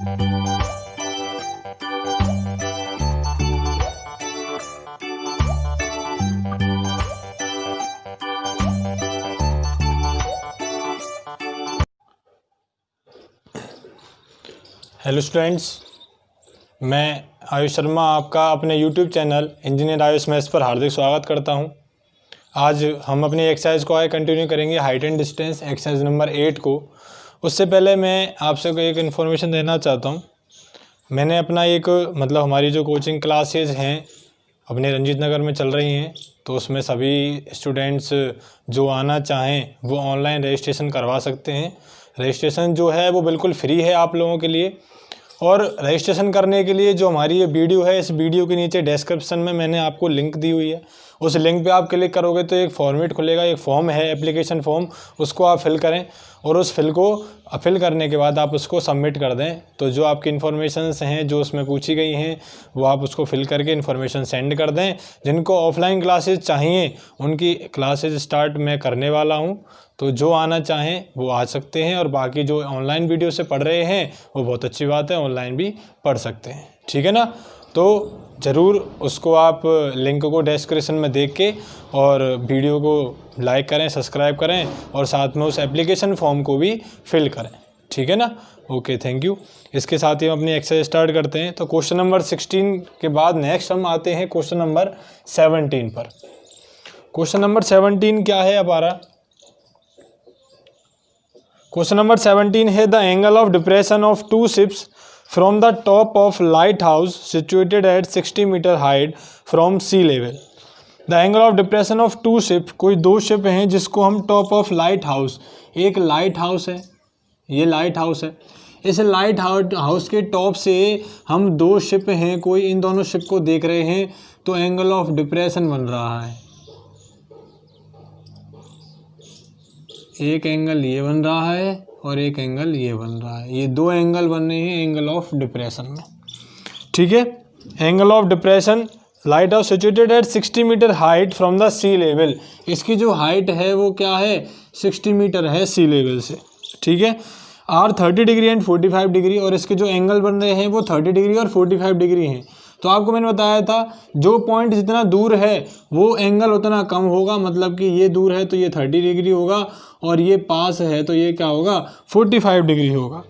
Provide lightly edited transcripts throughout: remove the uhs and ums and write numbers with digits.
Hello students, मैं आयुष शर्मा आपका अपने YouTube channel engineer Ayush maths पर हार्दिक स्वागत करता हूं। आज हम अपनी एक्सरसाइज को आगे कंटिन्यू करेंगे, height and distance exercise number 8 को। उससे पहले मैं आपसे एक इन्फॉर्मेशन देना चाहता हूं। मैंने अपना हमारी जो कोचिंग क्लासेज हैं अपने रंजीत नगर में चल रही हैं, तो उसमें सभी स्टूडेंट्स जो आना चाहें वो ऑनलाइन रजिस्ट्रेशन करवा सकते हैं। रजिस्ट्रेशन जो है वो बिल्कुल फ्री है आप लोगों के लिए। और रजिस्ट्रेशन करने के लिए जो हमारी ये वीडियो है, इस वीडियो के नीचे डिस्क्रिप्शन में मैंने आपको लिंक दी हुई है। उस लिंक पे आप क्लिक करोगे तो एक फॉर्मेट खुलेगा, एक फॉर्म है, एप्लीकेशन फॉर्म, उसको आप फिल करें और उस फिल को फिल करने के बाद आप उसको सबमिट कर दें। तो जो आपकी इन्फॉर्मेशंस हैं जो उसमें पूछी गई हैं वो आप उसको फिल करके इन्फॉर्मेशन सेंड कर दें। जिनको ऑफलाइन क्लासेज चाहिए उनकी क्लासेज स्टार्ट मैं करने वाला हूँ, तो जो आना चाहें वो आ सकते हैं। और बाकी जो ऑनलाइन वीडियो से पढ़ रहे हैं वो बहुत अच्छी बात है, ऑनलाइन भी पढ़ सकते हैं, ठीक है ना। तो ज़रूर उसको आप लिंक को डिस्क्रिप्शन में देख के और वीडियो को लाइक करें, सब्सक्राइब करें और साथ में उस एप्लीकेशन फॉर्म को भी फिल करें, ठीक है ना। Okay, thank you. इसके साथ ही हम अपनी एक्सरसाइज स्टार्ट करते हैं। तो क्वेश्चन नंबर 16 के बाद नेक्स्ट हम आते हैं क्वेश्चन नंबर 17 पर। क्वेश्चन नंबर 17 क्या है हमारा? क्वेश्चन नंबर 17 है the angle of depression of two ships from the top of light house situated at 60 meter height from sea level. The angle of depression of two ship, कोई दो ship हैं जिसको हम top of light house, एक light house है, ये light house है, इस लाइट हाउस के टॉप से हम दो शिप हैं कोई, इन दोनों शिप को देख रहे हैं, तो एंगल ऑफ डिप्रेशन बन रहा है। एक एंगल ये बन रहा है और एक एंगल ये बन रहा है, ये दो एंगल बन रहे हैं एंगल ऑफ डिप्रेशन में, ठीक है। Angle of depression, light house situated at 60 meter height from the sea level. इसकी जो हाइट है वो क्या है? 60 मीटर है सी लेवल से, ठीक है। आर 30 डिग्री एंड 45 डिग्री, और इसके जो एंगल बन रहे हैं वो 30 डिग्री और 45 डिग्री हैं। तो आपको मैंने बताया था जो पॉइंट जितना दूर है वो एंगल उतना कम होगा, मतलब कि ये दूर है तो ये 30 डिग्री होगा और ये पास है तो ये क्या होगा? 45 डिग्री होगा।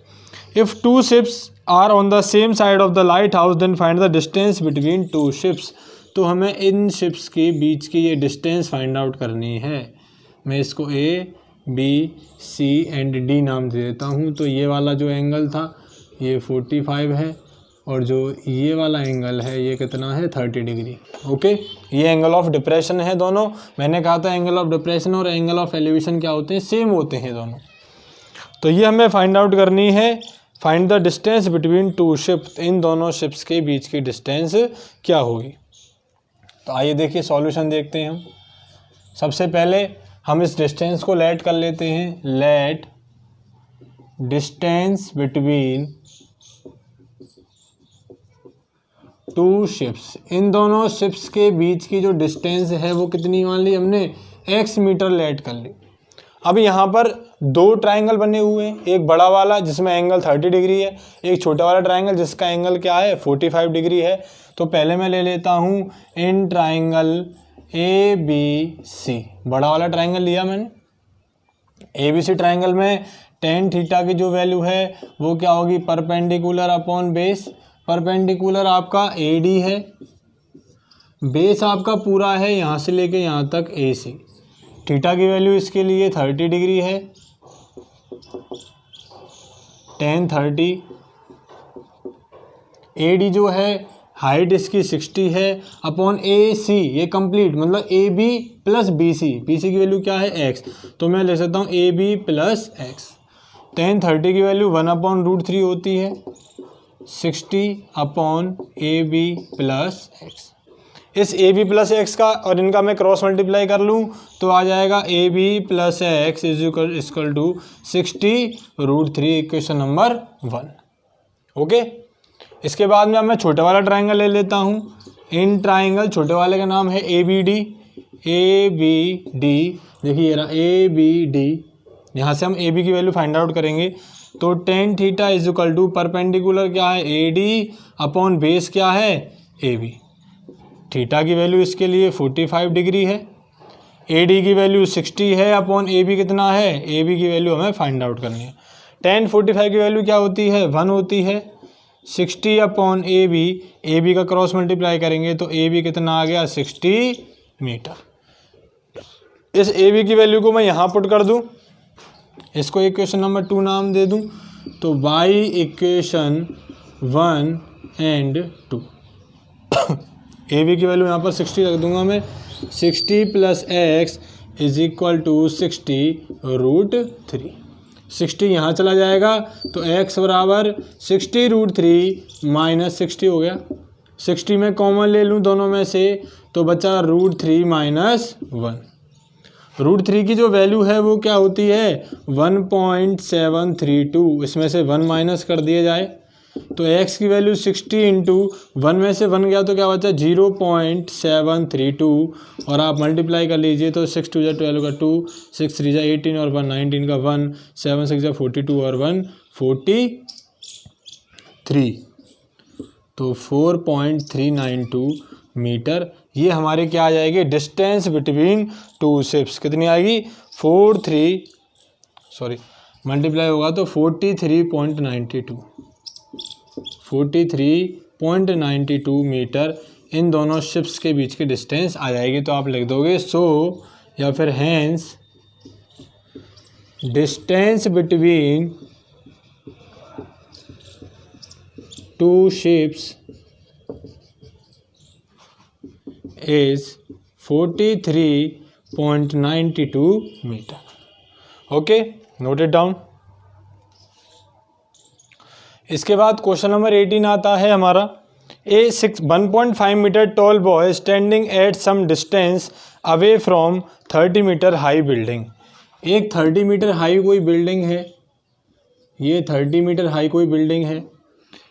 If two ships are on the same side of the light house then find the distance between two ships. तो हमें इन शिप्स के बीच की ये डिस्टेंस फाइंड आउट करनी है। मैं इसको ए, बी, सी एंड डी नाम दे देता हूँ। तो ये वाला जो एंगल था ये 45 है और जो ये वाला एंगल है ये कितना है? 30 डिग्री। ओके, ये एंगल ऑफ डिप्रेशन है दोनों। मैंने कहा था एंगल ऑफ डिप्रेशन और एंगल ऑफ एलिवेशन क्या होते हैं? सेम होते हैं दोनों। तो ये हमें फाइंड आउट करनी है। Find the distance between two ships, इन दोनों शिप्स के बीच की डिस्टेंस क्या होगी। तो आइए देखिए सॉल्यूशन देखते हैं हम। सबसे पहले हम इस डिस्टेंस को लेट कर लेते हैं। Let distance between two ships, इन दोनों शिप्स के बीच की जो डिस्टेंस है वो कितनी मान ली हमने? x मीटर लेट कर ली। अब यहाँ पर दो ट्रायंगल बने हुए हैं, एक बड़ा वाला जिसमें एंगल 30 डिग्री है, एक छोटा वाला ट्रायंगल जिसका एंगल क्या है? 45 डिग्री है। तो पहले मैं ले लेता हूँ in triangle A B C. बड़ा वाला ट्रायंगल लिया मैंने। ए बी सी ट्रायंगल में tan थीटा की जो वैल्यू है वो क्या होगी? Perpendicular upon base. परपेंडिकुलर आपका AD है, बेस आपका पूरा है यहाँ से लेके यहाँ तक AC। थीटा की वैल्यू इसके लिए 30 डिग्री है, tan 30। AD जो है हाइट इसकी 60 है अपॉन AC, ये कंप्लीट मतलब AB प्लस BC। BC की वैल्यू क्या है? X। तो मैं ले सकता हूँ AB प्लस X। tan 30 की वैल्यू 1/√3 होती है, 60 अपॉन AB प्लस एक्स। इस AB प्लस एक्स का और इनका मैं क्रॉस मल्टीप्लाई कर लूँ तो आ जाएगा AB plus x is equal to 60√3, equation number 1। Okay, इसके बाद में अब मैं छोटे वाला ट्रायंगल ले लेता हूँ। इन ट्रायंगल छोटे वाले का नाम है ABD। ABD देखिए ये रहा ABD। यहाँ से हम AB की वैल्यू फाइंड आउट करेंगे तो tan theta is equal to perpendicular क्या है ए डी अपॉन बेस क्या है ए बी। थीटा की वैल्यू इसके लिए 45 डिग्री है, ए डी की वैल्यू 60 है, अपॉन ए बी कितना है, ए बी की वैल्यू हमें फाइंड आउट करनी है। टेन 45 की वैल्यू क्या होती है 1 होती है, 60 अपॉन ए बी का क्रॉस मल्टीप्लाई करेंगे तो ए बी कितना आ गया 60 मीटर। इस ए बी की वैल्यू को मैं यहाँ पुट कर दूँ, इसको इक्वेशन नंबर 2 नाम दे दूँ, तो by equation 1 and 2 A B की वैल्यू यहाँ पर 60 रख दूंगा मैं, 60 plus x is equal to 60√3। 60 यहाँ चला जाएगा तो x बराबर 60√3 माइनस 60 हो गया। 60 में कॉमन ले लूँ दोनों में से तो बचा √3 माइनस 1। √3 की जो वैल्यू है वो क्या होती है 1.732, इसमें से 1 माइनस कर दिया जाए तो x की वैल्यू 60 इंटू 1 में से 1 गया तो क्या बचा 0.732 और आप मल्टीप्लाई कर लीजिए तो 6 2 12 का 2, 6 3 18 और 1 19 का 1, 7 6 42 और 1 43, तो 4.392 मीटर। ये हमारे क्या आ जाएगी डिस्टेंस बिटवीन टू शिप्स, कितनी आएगी मल्टीप्लाई होगा तो 43.92 मीटर इन दोनों शिप्स के बीच की डिस्टेंस आ जाएगी। तो आप लिख दोगे सो या फिर hence distance between two ships is 43.92 meter. Okay, note it down. इसके बाद क्वेश्चन नंबर 18 आता है हमारा, 1.5 meter tall boy standing at some distance away from 30 meter high building. एक 30 मीटर हाई कोई बिल्डिंग है, ये 30 मीटर हाई कोई बिल्डिंग है।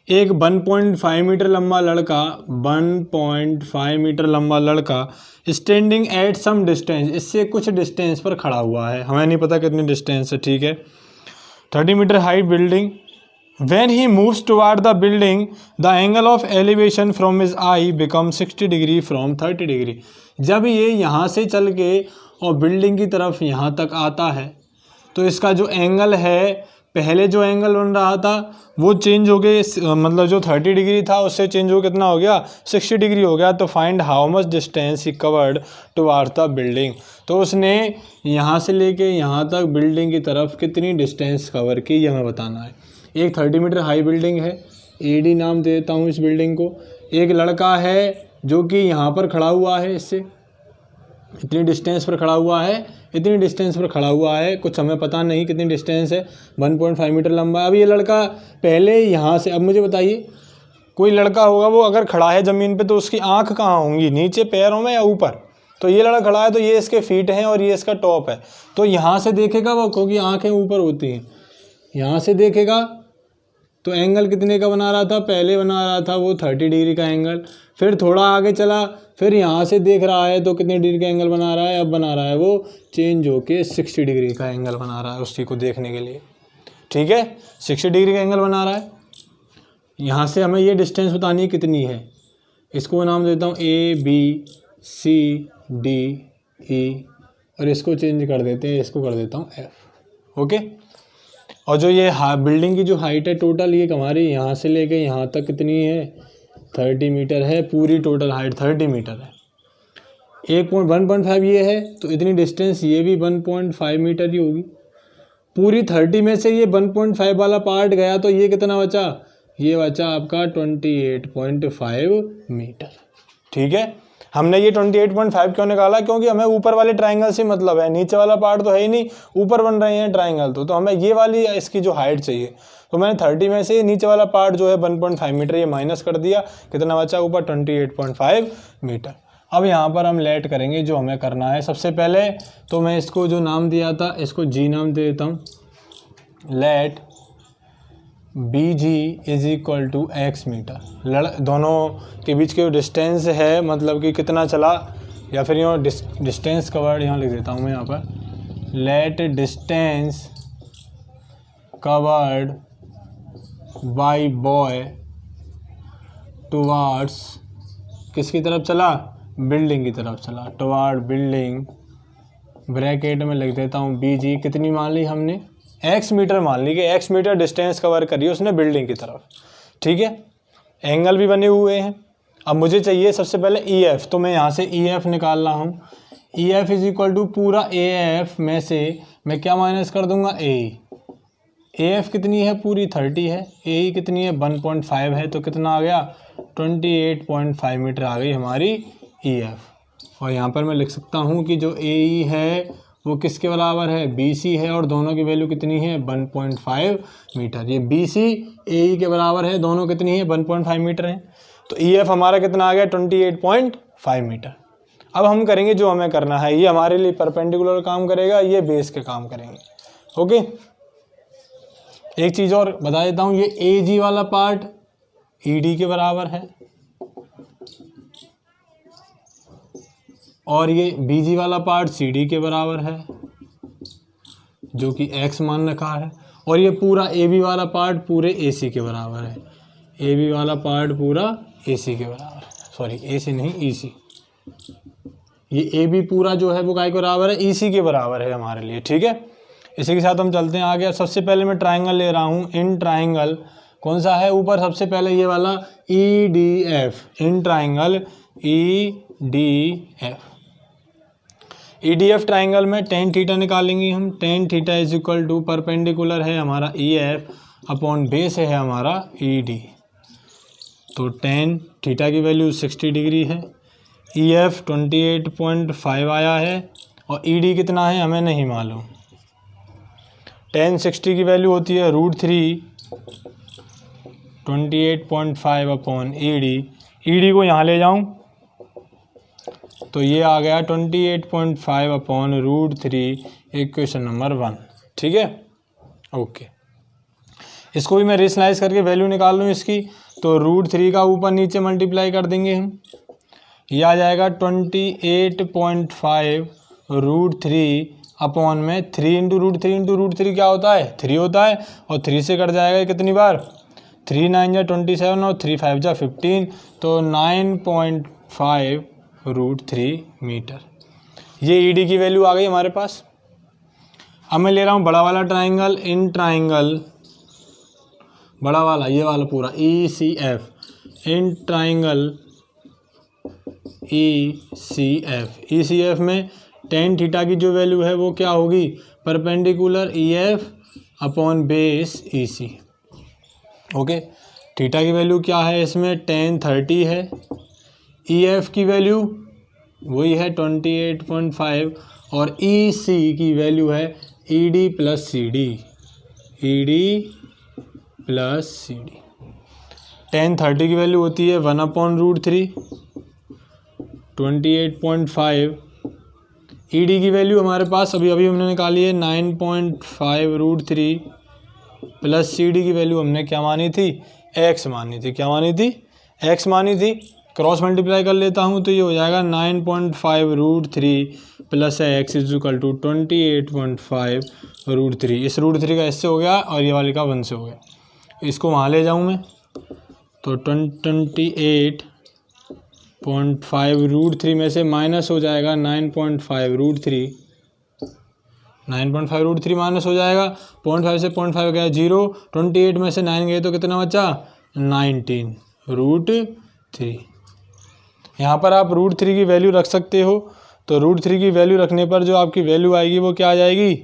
एक 1.5 मीटर लंबा लड़का 1.5 मीटर लंबा लड़का स्टैंडिंग एट सम डिस्टेंस, इससे कुछ डिस्टेंस पर खड़ा हुआ है, हमें नहीं पता कितनी डिस्टेंस है, ठीक है। 30 meter high building, when he moves toward the building the angle of elevation from his eye becomes 60 degree from 30 degree। जब ये यहाँ से चल के और बिल्डिंग की तरफ यहाँ तक आता है तो इसका जो एंगल है, पहले जो एंगल बन रहा था वो चेंज हो गए, मतलब जो 30 डिग्री था उससे चेंज हो कितना हो गया 60 डिग्री हो गया। तो find how much distance he covered toward the building, तो उसने यहाँ से लेके यहाँ तक बिल्डिंग की तरफ कितनी डिस्टेंस कवर की, ये हमें बताना है। एक 30 मीटर हाई बिल्डिंग है, एडी नाम दे देता हूँ इस बिल्डिंग को। एक लड़का है जो कि यहाँ पर खड़ा हुआ है, इससे इतनी डिस्टेंस पर खड़ा हुआ है, इतनी डिस्टेंस पर खड़ा हुआ है, कुछ हमें पता नहीं कितनी डिस्टेंस है, 1.5 मीटर लंबा है। अब ये लड़का पहले यहाँ से, अब मुझे बताइए कोई लड़का होगा वो अगर खड़ा है ज़मीन पे तो उसकी आँख कहाँ होंगी, नीचे पैरों में या ऊपर। तो ये लड़का खड़ा है तो ये इसके फीट हैं और ये इसका टॉप है, तो यहाँ से देखेगा वो, क्योंकि आँखें ऊपर होती हैं, यहाँ से देखेगा तो एंगल कितने का बना रहा था, पहले बना रहा था वो 30 डिग्री का एंगल, फिर थोड़ा आगे चला, फिर यहाँ से देख रहा है तो कितने डिग्री का एंगल बना रहा है, अब बना रहा है वो चेंज होके 60 डिग्री का एंगल बना रहा है उसी को देखने के लिए, ठीक है। 60 डिग्री का एंगल बना रहा है। यहाँ से हमें ये डिस्टेंस बतानी है कितनी है, इसको नाम देता हूँ ABCDE और इसको चेंज कर देते हैं, इसको कर देता हूँ F, ओके। और जो ये बिल्डिंग की जो हाइट है टोटल, ये हमारी यहाँ से लेके यहाँ तक कितनी है 30 मीटर है, पूरी टोटल हाइट 30 मीटर है। 1.5 ये है तो इतनी डिस्टेंस ये भी 1.5 मीटर ही होगी। पूरी 30 में से ये 1.5 वाला पार्ट गया तो ये कितना बचा, ये बचा आपका 28.5 मीटर, ठीक है। हमने ये 28.5 क्यों निकाला, क्योंकि हमें ऊपर वाले ट्रायंगल से मतलब है, नीचे वाला पार्ट तो है ही नहीं, ऊपर बन रहे हैं ट्रायंगल, तो हमें ये वाली इसकी जो हाइट चाहिए। तो मैंने 30 में से नीचे वाला पार्ट जो है 1.5 मीटर ये माइनस कर दिया, कितना बचा ऊपर 28.5 मीटर। अब यहाँ पर हम लेट करेंगे जो हमें करना है। सबसे पहले तो मैं इसको जो नाम दिया था इसको जी नाम दे देता हूँ, let BG is equal to x meter. दोनों के बीच की जो डिस्टेंस है, मतलब कि कितना चला, या फिर यहाँ डिस्टेंस कवर्ड यहाँ लिख देता हूँ मैं यहाँ पर, let distance covered by boy towards, किसकी तरफ चला, बिल्डिंग की तरफ चला, टुवार्ड बिल्डिंग, ब्रैकेट में लिख देता हूँ BG, कितनी मान ली हमने, x मीटर मान ली कि x मीटर डिस्टेंस कवर करी उसने बिल्डिंग की तरफ, ठीक है। एंगल भी बने हुए हैं। अब मुझे चाहिए सबसे पहले EF, तो मैं यहाँ से EF निकाल रहा हूँ। EF इज इक्वल टू पूरा AF में से मैं क्या माइनस कर दूंगा, AE। AF कितनी है, पूरी 30 है, AE कितनी है, 1.5 है, तो कितना आ गया, 28.5 मीटर आ गई हमारी EF। और यहाँ पर मैं लिख सकता हूँ कि जो AE है वो किसके बराबर है, BC है, और दोनों की वैल्यू कितनी है, 1.5 मीटर। ये BC AE के बराबर है, दोनों कितनी है, 1.5 मीटर है। तो EF हमारा कितना आ गया, 28.5 मीटर। अब हम करेंगे जो हमें करना है, ये हमारे लिए परपेंडिकुलर काम करेगा, ये बेस के काम करेंगे। ओके, एक चीज़ और बता देता हूँ, ये AG वाला पार्ट ED के बराबर है और ये BG वाला पार्ट CD के बराबर है, जो कि x मान रखा है, और ये पूरा AB वाला पार्ट पूरे AC के बराबर है। AB वाला पार्ट पूरा AC के बराबर है, सॉरी AC नहीं EC। ये AB पूरा जो है वो काय के बराबर है, EC के बराबर है हमारे लिए, ठीक है। इसी के साथ हम चलते हैं आगे। सबसे पहले मैं ट्राइंगल ले रहा हूँ, इन ट्राइंगल कौन सा है, ऊपर सबसे पहले ये वाला EDF, in triangle EDF triangle में टेन थीटा निकालेंगे हम। Tan theta is equal to perpendicular है हमारा EF अपॉन बेस है हमारा ED। तो टेन थीटा की वैल्यू 60 डिग्री है, EF 28.5 आया है और ED कितना है हमें नहीं मालूम। टेन 60 की वैल्यू होती है √3 28.5 अपॉन ED को यहाँ ले जाऊँ तो ये आ गया 28.5 अपॉन √3, इक्वेशन नंबर 1, ठीक है। ओके, इसको भी मैं रेशनलाइज करके वैल्यू निकाल लूँ इसकी, तो √3 का ऊपर नीचे मल्टीप्लाई कर देंगे हम, ये आ जाएगा 28.5 √3 अपॉन में 3 इंटू √3 क्या होता है, 3 होता है, और 3 से कट जाएगा कितनी बार, 3 9 जा 27 और 3 5 जा 15, तो 9.5 √3 मीटर। ये ED की वैल्यू आ गई हमारे पास। अब मैं ले रहा हूँ बड़ा वाला ट्राइंगल, इन ट्राइंगल बड़ा वाला, ये वाला पूरा ECF, इन ट्राइंगल ECF में टेन थीटा की जो वैल्यू है वो क्या होगी, perpendicular EF upon base EC। Okay, theta की वैल्यू क्या है इसमें, टेन 30 है, EF की वैल्यू वही है 28.5 और EC की वैल्यू है ED प्लस CD, टेन 30 की वैल्यू होती है 1 अपॉन √3, 28.5, ED की वैल्यू हमारे पास अभी हमने निकाली है 9.5 √3 प्लस CD की वैल्यू हमने क्या मानी थी, x मानी थी, क्या मानी थी, x मानी थी। क्रॉस मल्टीप्लाई कर लेता हूँ तो ये हो जाएगा 9.5 √3 plus x is equal to 28.5 √3। इस √3 का इससे हो गया और ये वाले का 1 से हो गया, इसको वहाँ ले जाऊँ मैं तो 28.5 √3 में से माइनस हो जाएगा 9.5 √3, 9.5 √3 माइनस हो जाएगा, 0.5 से 0.5 गया 0, 28 में से 9 गए तो कितना बचा, 19 √3। यहाँ पर आप √3 की वैल्यू रख सकते हो, तो √3 की वैल्यू रखने पर जो आपकी वैल्यू आएगी वो क्या आ जाएगी,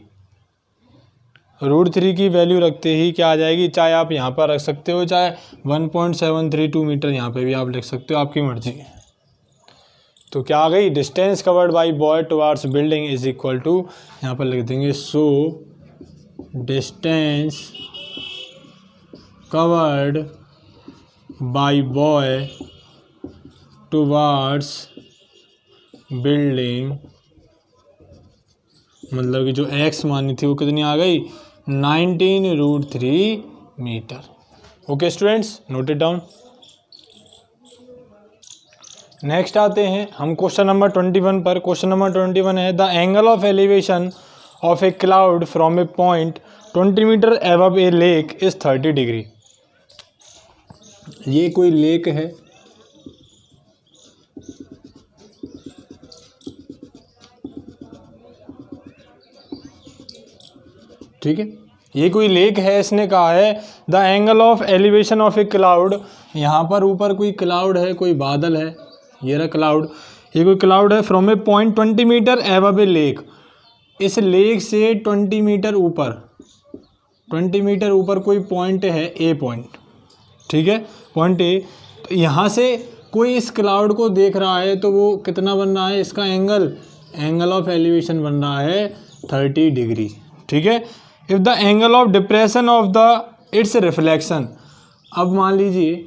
√3 की वैल्यू रखते ही क्या आ जाएगी, चाहे आप यहाँ पर रख सकते हो, चाहे 1.732 मीटर यहाँ पे भी आप लिख सकते हो, आपकी मर्जी है। तो क्या आ गई, distance covered by boy towards building is equal to, यहाँ पर लिख देंगे so distance covered by boy towards building, मतलब कि जो x मानी थी वो कितनी आ गई, 19 √3 meter. Okay students, note it down. Next आते हैं हम क्वेश्चन नंबर 21 पर। क्वेश्चन नंबर 21 है the angle of elevation of a cloud from a point 20 meter above a lake is 30 degree. ये कोई लेक है, ठीक है, ये कोई लेक है। इसने कहा है the angle of elevation of a cloud, यहाँ पर ऊपर कोई क्लाउड है, कोई बादल है, ये रहा क्लाउड, ये कोई क्लाउड है, from a point 20 meter above a lake, इस लेक से 20 मीटर ऊपर, 20 मीटर ऊपर कोई पॉइंट है, ए पॉइंट, ठीक है, पॉइंट ए। तो यहाँ से कोई इस क्लाउड को देख रहा है तो वो कितना बन रहा है, इसका एंगल ऑफ एलिवेशन बन रहा है 30 डिग्री, ठीक है। If the angle of depression of the it's reflection, अब मान लीजिए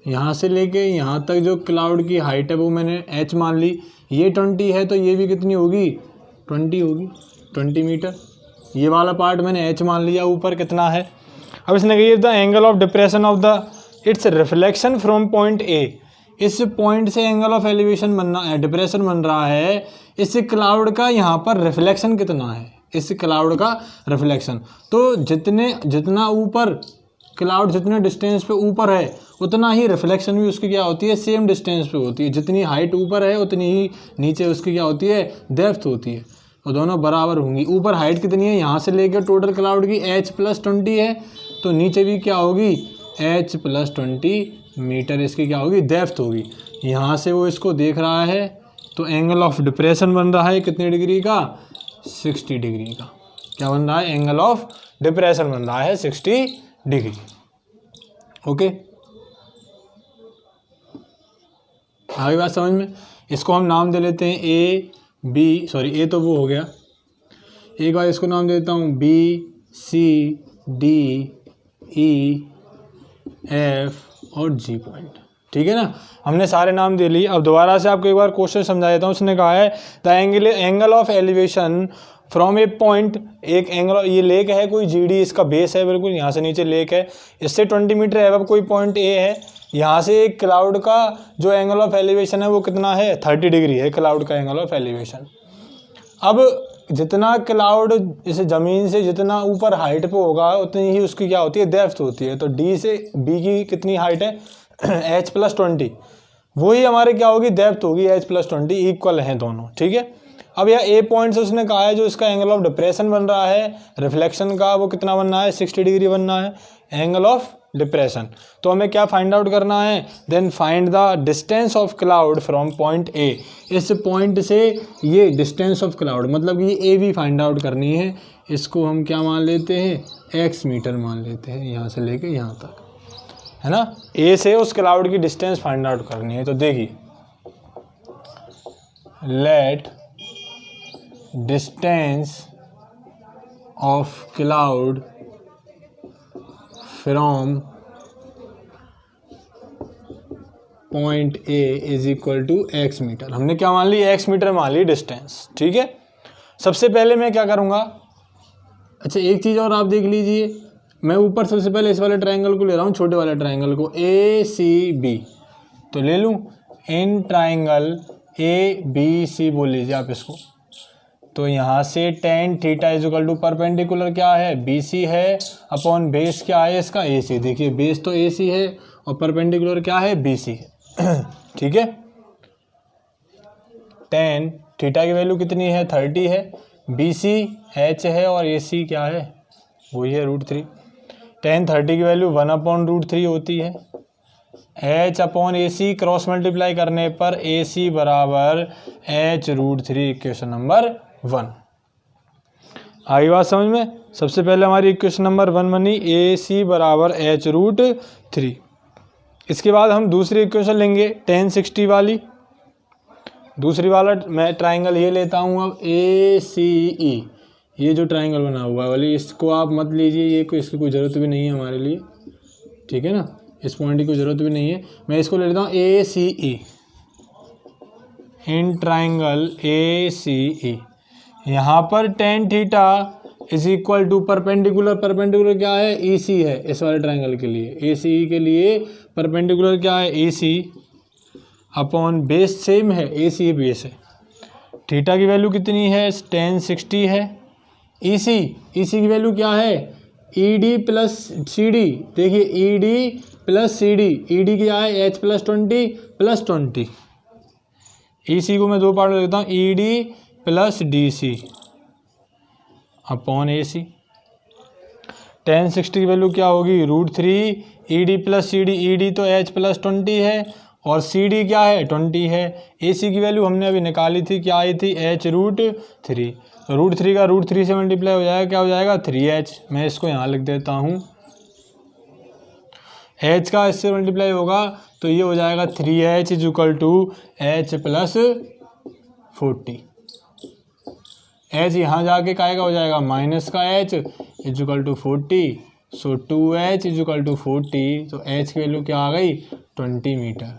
यहाँ से लेके यहाँ तक जो क्लाउड की हाइट है वो मैंने h मान ली, ये 20 है तो ये भी कितनी होगी, 20 होगी, 20 मीटर। ये वाला पार्ट मैंने h मान लिया, ऊपर कितना है। अब इसने कही the angle of depression of the it's reflection from point A, इस पॉइंट से एंगल ऑफ एलिवेशन बनना, डिप्रेशन बन रहा है, इस क्लाउड का यहाँ पर रिफ्लेक्शन कितना है, इस क्लाउड का रिफ्लेक्शन। तो जितना ऊपर क्लाउड जितने डिस्टेंस पे ऊपर है उतना ही रिफ्लेक्शन भी उसकी क्या होती है, सेम डिस्टेंस पे होती है। जितनी हाइट ऊपर है उतनी ही नीचे उसकी क्या होती है, डेप्थ होती है, और दोनों बराबर होंगी। ऊपर हाइट कितनी है, यहाँ से लेकर टोटल क्लाउड की h+20 है, तो नीचे भी क्या होगी, h+20 मीटर इसकी क्या होगी, डेप्थ होगी। यहाँ से वो इसको देख रहा है तो एंगल ऑफ डिप्रेशन बन रहा है कितने डिग्री का, 60 डिग्री का। क्या बन रहा है, एंगल ऑफ डिप्रेशन बन रहा है 60 डिग्री। ओके, आगे बात समझ में। इसको हम नाम दे लेते हैं ए तो वो हो गया, एक बार इसको नाम देता हूँ B C D E F और G पॉइंट, ठीक है ना। हमने सारे नाम दे लिए। अब दोबारा से आपको एक बार क्वेश्चन समझा देता हूँ। उसने कहा है the angle of elevation from a point, एक एंगल, ये लेक है कोई GD, इसका बेस है बिल्कुल, यहाँ से नीचे लेक है, इससे 20 मीटर एबव कोई पॉइंट ए है, यहाँ से एक क्लाउड का जो एंगल ऑफ एलिवेशन है वो कितना है, 30 डिग्री है क्लाउड का एंगल ऑफ एलिवेशन। अब जितना क्लाउड इस ज़मीन से जितना ऊपर हाइट पे होगा उतनी ही उसकी क्या होती है, डेप्थ होती है। तो D से B की कितनी हाइट है, h+20, वही हमारे क्या होगी, डेप्थ होगी, h+20, इक्वल हैं दोनों, ठीक है। अब यह ए पॉइंट से उसने कहा है जो इसका एंगल ऑफ डिप्रेशन बन रहा है रिफ्लेक्शन का, वो कितना बनना है, 60 डिग्री बनना है, एंगल ऑफ डिप्रेशन। तो हमें क्या फाइंड आउट करना है, then find the distance of cloud from point A, इस पॉइंट से ये डिस्टेंस ऑफ क्लाउड मतलब ये ए भी फाइंड आउट करनी है। इसको हम क्या मान लेते हैं, x मीटर मान लेते हैं, यहाँ से लेके यहाँ तक, है ना। ए से उस क्लाउड की डिस्टेंस फाइंड आउट करनी है। तो देखिए, let distance of cloud from point A is equal to x meter. हमने क्या मान ली, x मीटर मान ली डिस्टेंस, ठीक है। सबसे पहले मैं क्या करूँगा, अच्छा एक चीज़ और आप देख लीजिए, मैं ऊपर सबसे पहले इस वाले ट्रायंगल को ले रहा हूँ, छोटे वाले ट्रायंगल को ACB, तो ले लूँ इन ट्रायंगल ABC बोल लीजिए आप इसको। तो यहाँ से tan theta is equal to perpendicular क्या है, BC है, अपॉन बेस क्या है इसका, AC। देखिए बेस तो AC है और परपेंडिकुलर क्या है, BC है, ठीक है। tan थीटा की वैल्यू कितनी है, 30 है, BC H है और AC क्या है, वही है √3। tan 30 की वैल्यू 1/√3 होती है, H upon AC cross multiply करने पर AC बराबर H√3, इक्वेशन नंबर 1। आगे बात समझ में। सबसे पहले हमारी इक्वेशन नंबर 1 बनी, AC बराबर H√3। इसके बाद हम दूसरी इक्वेशन लेंगे tan 60 वाली, दूसरी वाला मैं ट्रायंगल ये लेता हूँ अब ACE, ये जो ट्रायंगल बना हुआ है वाली, इसको आप मत लीजिए, ये कोई इसकी कोई ज़रूरत भी नहीं है हमारे लिए, ठीक है ना, इस पॉइंट की कोई ज़रूरत भी नहीं है। मैं इसको ले लेता हूँ ACE, इन ट्रायंगल ACE। यहाँ पर tan theta is equal to perpendicular, perpendicular क्या है, AC है इस वाले ट्रायंगल के लिए, ACE के लिए परपेंडिकुलर क्या है, AC, अपॉन बेस सेम है, AC बेस है, थीटा की वैल्यू कितनी है, tan 60 है। EC की वैल्यू क्या है, ED प्लस CD। देखिए ED प्लस CD, ED क्या है H प्लस 20 प्लस 20। EC को मैं दो पार्ट में देता हूँ, ED plus DC upon AC। tan 60 की वैल्यू क्या होगी, √3 ED प्लस CD। ED तो H प्लस 20 है और CD क्या है 20 है। AC की वैल्यू हमने अभी निकाली थी, क्या आई थी, H√3। तो √3 का √3 से मल्टीप्लाई हो जाएगा, क्या हो जाएगा 3H। मैं इसको यहाँ लिख देता हूँ, H का इससे मल्टीप्लाई होगा तो ये हो जाएगा 3H equal to H plus 40। H यहाँ जाके काय का हो जाएगा, माइनस का H equal to 40। So 2H equal to 40। तो H की वैल्यू क्या आ गई, 20 मीटर।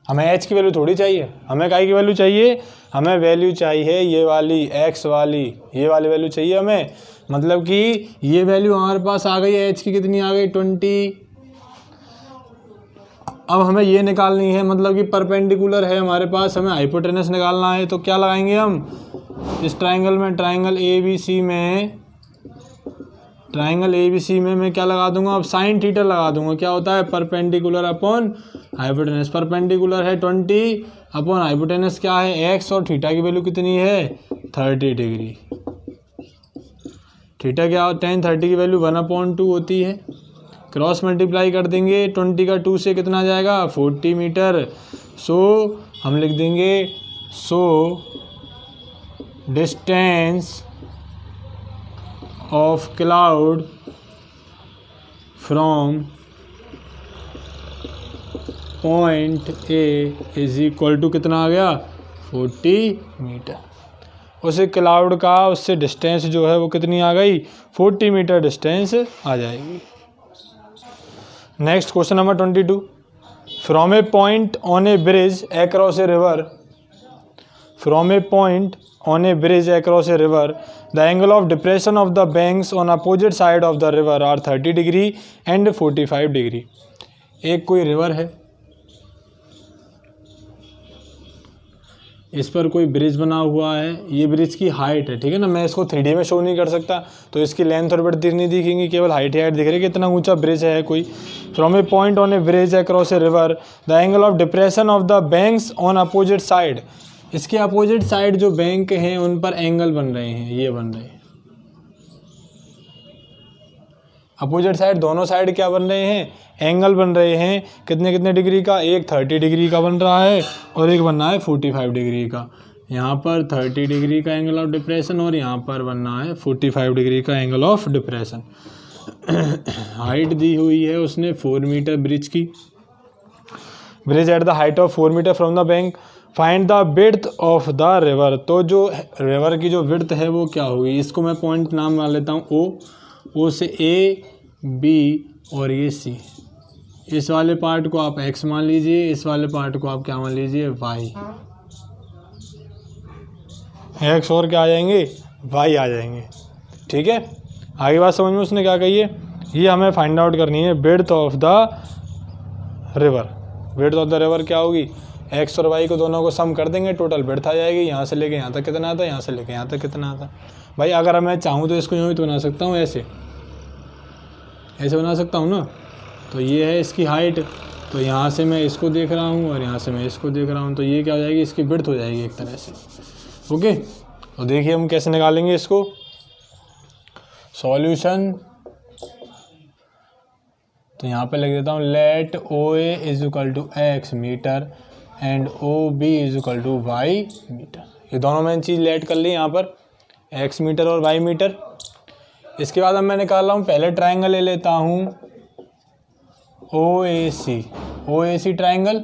हमें H की वैल्यू थोड़ी चाहिए, हमें काय की वैल्यू चाहिए, हमें वैल्यू चाहिए ये वाली X वाली, ये वाली वैल्यू चाहिए हमें। मतलब कि ये वैल्यू हमारे पास आ गई, H की कितनी आ गई 20। अब हमें ये निकालनी है, मतलब कि परपेंडिकुलर है हमारे पास, हमें हाइपोटेनस निकालना है। तो क्या लगाएंगे हम इस ट्राइंगल में, ट्राइंगल ABC में मैं क्या लगा दूंगा, अब साइन थीटा लगा दूंगा। क्या होता है, परपेंडिकुलर अपॉन हाइपोटेनस। परपेंडिकुलर है 20 अपॉन हाइपोटेनस क्या है X, और थीटा की वैल्यू कितनी है 30 डिग्री। थीटा क्या, tan 30 की वैल्यू 1/2 होती है। क्रॉस मल्टीप्लाई कर देंगे, 20 का 2 से कितना जाएगा 40 मीटर। सो हम लिख देंगे, so distance of cloud from point A is equal to कितना आ गया 40 मीटर। उसे क्लाउड का उससे डिस्टेंस जो है वो कितनी आ गई, 40 मीटर डिस्टेंस आ जाएगी। Next question number 22। From a point on a bridge across a river, from a point on a bridge across a river, the angle of depression of the banks on opposite side of the river are 30 degree and 45 degree. एक कोई river है, इस पर कोई bridge बना हुआ है, ये ब्रिज की हाइट है, ठीक है ना। मैं इसको 3D में शो नहीं कर सकता, तो इसकी लेंथ और विड्थ नहीं दिखेंगी, केवल हाइट ही हाइट दिख रही है कि इतना ऊंचा ब्रिज है कोई। From a point on a bridge across a river, the angle of depression of the banks on opposite side. इसके अपोजिट साइड जो बैंक हैं उन पर एंगल बन रहे हैं, ये बन रहे हैं अपोजिट साइड, दोनों साइड क्या बन रहे हैं, एंगल बन रहे हैं। कितने कितने डिग्री का, एक 30 डिग्री का बन रहा है और एक बन रहा है 45 डिग्री का। यहाँ पर 30 डिग्री का एंगल ऑफ डिप्रेशन और यहाँ पर बनना है 45 डिग्री का एंगल ऑफ डिप्रेशन। हाइट दी हुई है उसने 4 मीटर ब्रिज की, bridge at the height of 4 meter from the bank, find the width of the river. तो जो रिवर की जो विड्थ है वो क्या होगी, इसको मैं पॉइंट नाम मान लेता हूँ O से A B और ये C। इस वाले पार्ट को आप X मान लीजिए, इस वाले पार्ट को आप क्या मान लीजिए Y। X और क्या आ जाएंगे, Y आ जाएंगे, ठीक है। आगे बात समझ में उसने क्या कही है, ये हमें फाइंड आउट करनी है width of the river. Width of the river क्या होगी, X और Y को दोनों को सम कर देंगे, टोटल विड्थ आ जाएगी। यहाँ से लेके यहाँ तक कितना आता है, यहाँ से लेके यहाँ तक कितना आता है। भाई अगर मैं चाहूँ तो इसको यूँ भी तो बना सकता हूँ, ऐसे बना सकता हूँ ना। तो ये है इसकी हाइट, तो यहाँ से मैं इसको देख रहा हूँ और यहाँ से मैं इसको देख रहा हूँ, तो ये क्या हो जाएगी, इसकी विड्थ हो जाएगी एक तरह से। ओके, तो देखिए हम कैसे निकालेंगे इसको। सॉल्यूशन, तो यहाँ पे लिख देता हूँ, let OA is equal to X meter and OB is equal to Y meter. ये दोनों मैंने चीज़ लेट कर ली यहाँ पर, X मीटर और Y मीटर। इसके बाद अब मैं निकाल रहा हूँ, पहले ट्राइंगल ले लेता हूँ OAC ट्राइंगल।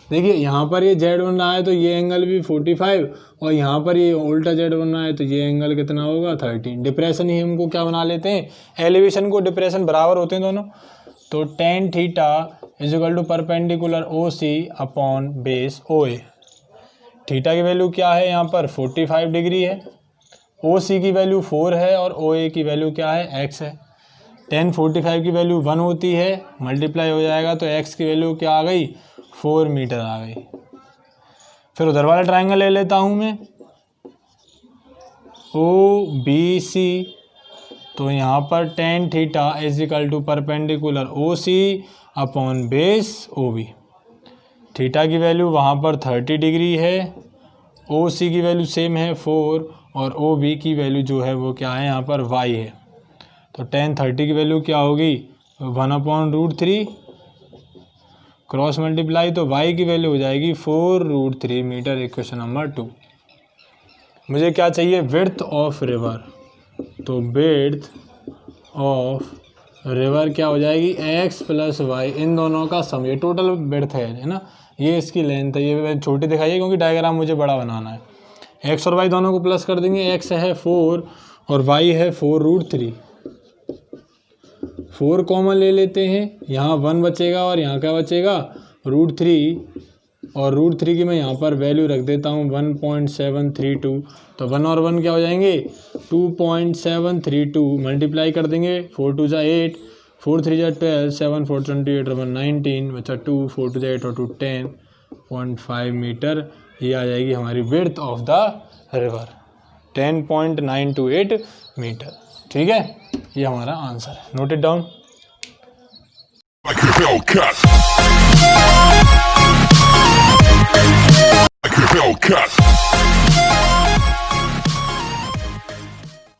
देखिए यहाँ पर ये Z बन रहा है तो ये एंगल भी 45, और यहाँ पर ये उल्टा Z बन रहा है तो ये एंगल कितना होगा 30। डिप्रेशन ही हमको क्या बना लेते हैं, एलिवेशन को डिप्रेशन बराबर होते हैं दोनों। तो tan theta is equal to perpendicular OC upon base OA। Theta की वैल्यू क्या है यहाँ पर 45 डिग्री है, OC की वैल्यू 4 है और OA की वैल्यू क्या है X है। tan 45 की वैल्यू 1 होती है, मल्टीप्लाई हो जाएगा तो X की वैल्यू क्या आ गई 4 मीटर आ गई। फिर उधर वाला ट्राइंगल ले लेता हूँ मैं, OBC। तो यहाँ पर tan theta is equal to perpendicular OC upon base OB। Theta की वैल्यू वहाँ पर 30 डिग्री है, OC की वैल्यू सेम है 4 और OB की वैल्यू जो है वो क्या है यहाँ पर y है। तो tan 30 की वैल्यू क्या होगी 1/√3 क्रॉस मल्टीप्लाई, तो y की वैल्यू हो जाएगी 4√3 मीटर। Equation number 2। मुझे क्या चाहिए, विड्थ ऑफ रिवर। तो विड्थ ऑफ रिवर क्या हो जाएगी x + y, इन दोनों का सम, ये टोटल विड्थ है ना, ये इसकी लेंथ है। ये छोटी दिखाइए क्योंकि डायग्राम मुझे बड़ा बनाना है। x और y दोनों को प्लस कर देंगे, x है 4 और y है 4√3। 4 कॉमन ले लेते हैं, यहाँ 1 बचेगा और यहाँ क्या बचेगा √3, और √3 की मैं यहाँ पर वैल्यू रख देता हूँ 1.732। तो 1 और 1 क्या हो जाएंगे 2.732, मल्टीप्लाई कर देंगे 4 2 जा 8, 4 3 जा 12, 7 4 28 और 1 19, बचा 2, 4 2 जा 8 और 2 10.5 मीटर। ये आ जाएगी हमारी width of the river 10.928 meter. ठीक है, ये हमारा आंसर है। Note it down.